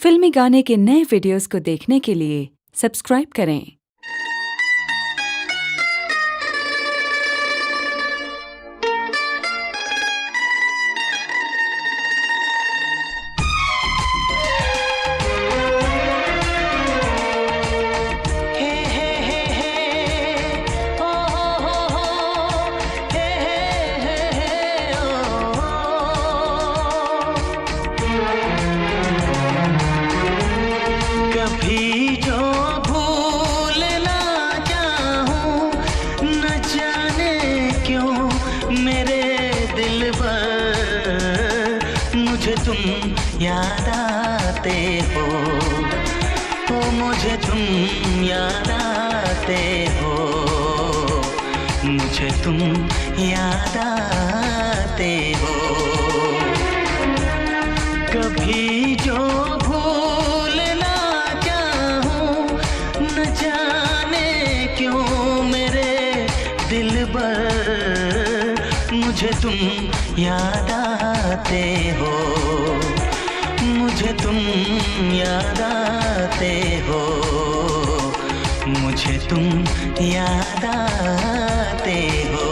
फिल्मी गाने के नए वीडियोस को देखने के लिए सब्सक्राइब करें। कभी जो भूल ना चाहूं, न जाने क्यों मेरे दिल पर मुझे तुम याद आते हो। ओ मुझे तुम याद आते हो, मुझे तुम याद आते हो। कभी जो दिल पर मुझे तुम याद आते हो, मुझे तुम याद आते हो, मुझे तुम याद आते हो।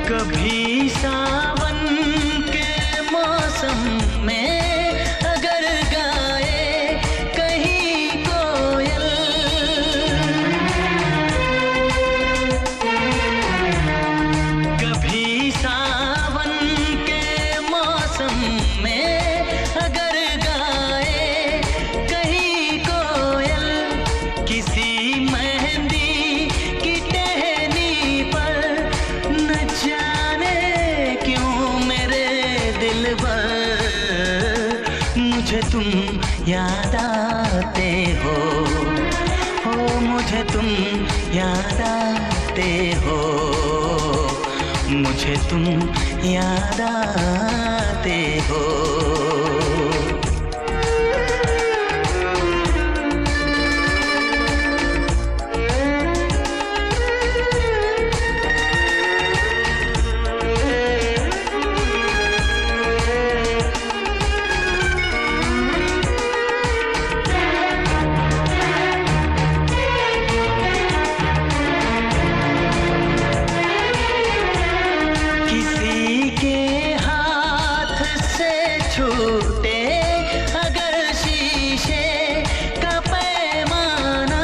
कभी सावन के मौसम में अगर गाए कहीं कोयल, कभी सावन के मौसम में अगर गाए कहीं कोयल, किसी मेहंदी की टहनी पर न जाने क्यों मेरे दिल पर मुझे तुम याद आते हो। ओ मुझे तुम याद आते हो, मुझे तुम याद आते हो। छूटे अगर शीशे का पैमाना,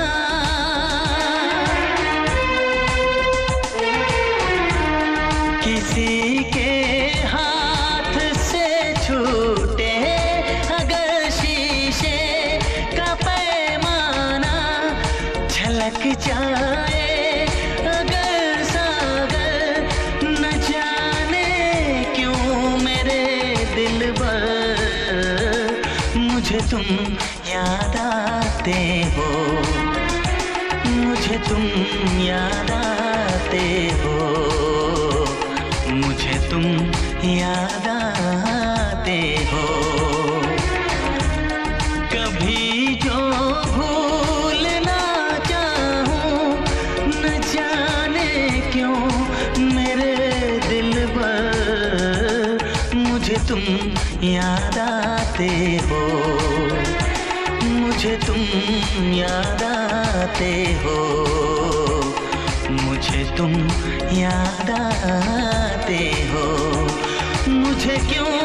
किसी के हाथ से छूटे अगर शीशे का पैमाना, झलक जाए अगर सागर, न जाने क्यों मेरे दिल पर मुझे तुम याद आते हो, मुझे तुम याद आते हो, मुझे तुम याद आते हो। कभी जो भूल ना चाहूं, न जाने क्यों मेरे दिल पर मुझे तुम याद आते हो, मुझे तुम याद आते हो, मुझे तुम याद आते हो। मुझे क्यों